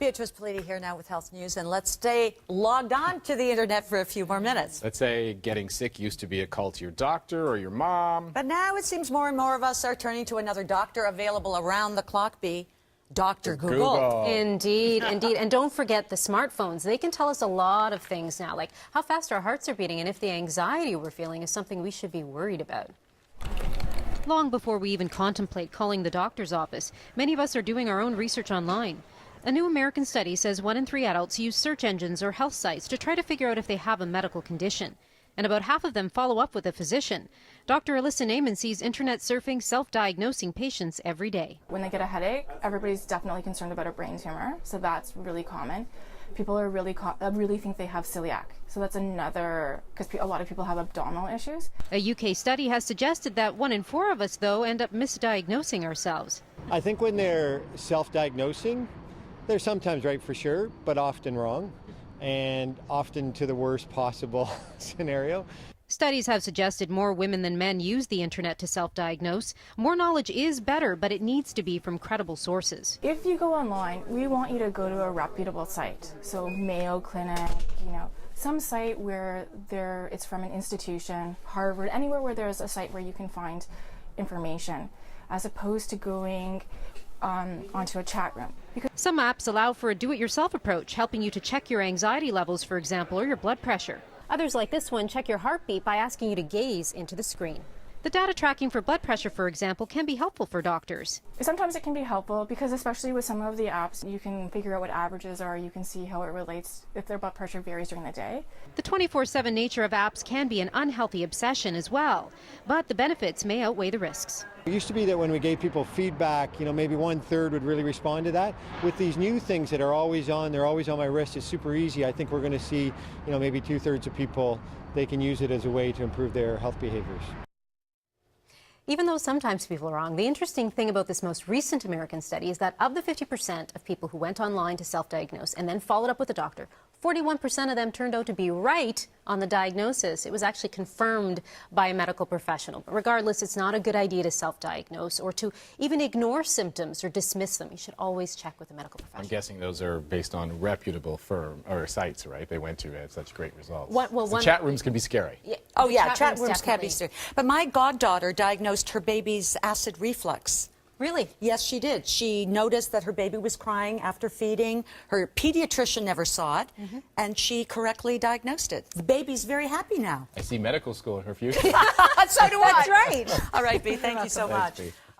Beatrice Politi here now with Health News, and let's stay logged on to the internet for a few more minutes. Let's say getting sick used to be a call to your doctor or your mom. But now it seems more and more of us are turning to another doctor available around the clock, Dr. Google. Indeed, indeed. And don't forget the smartphones. They can tell us a lot of things now, like how fast our hearts are beating and if the anxiety we're feeling is something we should be worried about. Long before we even contemplate calling the doctor's office, many of us are doing our own research online. A new American study says 1 in 3 adults use search engines or health sites to try to figure out if they have a medical condition. And about half of them follow up with a physician. Dr. Alyssa Naiman sees internet surfing, self-diagnosing patients every day. When they get a headache, everybody's definitely concerned about a brain tumor, so that's really common. People are really think they have celiac, so that's another, because a lot of people have abdominal issues. A UK study has suggested that 1 in 4 of us, though, end up misdiagnosing ourselves. I think when they're self-diagnosing, they're sometimes right for sure, but often wrong, and often to the worst possible scenario. Studies have suggested more women than men use the internet to self-diagnose. More knowledge is better, but it needs to be from credible sources. If you go online, we want you to go to a reputable site. So Mayo Clinic, some site where it's from an institution, Harvard, anywhere where there's a site where you can find information, as opposed to going onto a chat room. Some apps allow for a do-it-yourself approach, helping you to check your anxiety levels, for example, or your blood pressure. Others, like this one, check your heartbeat by asking you to gaze into the screen. The data tracking for blood pressure, for example, can be helpful for doctors. Sometimes it can be helpful because, especially with some of the apps, you can figure out what averages are, you can see how it relates if their blood pressure varies during the day. The 24/7 nature of apps can be an unhealthy obsession as well, but the benefits may outweigh the risks. It used to be that when we gave people feedback, maybe 1/3 would really respond to that. With these new things that are always on, they're always on my wrist, it's super easy. I think we're going to see, maybe 2/3 of people, they can use it as a way to improve their health behaviors. Even though sometimes people are wrong, the interesting thing about this most recent American study is that of the 50% of people who went online to self-diagnose and then followed up with a doctor, 41% of them turned out to be right on the diagnosis. It was actually confirmed by a medical professional. But regardless, it's not a good idea to self-diagnose or to even ignore symptoms or dismiss them. You should always check with a medical professional. I'm guessing those are based on reputable sites, right? They went to had such great results. Chat rooms can be scary. Yeah. Oh, yeah, chat rooms can be scary. But my goddaughter diagnosed her baby's acid reflux. Really? Yes, she did. She noticed that her baby was crying after feeding. Her pediatrician never saw it, and she correctly diagnosed it. The baby's very happy now. I see medical school in her future. So do I. That's right. All right, Bea, thank you so much. Thanks, Bea.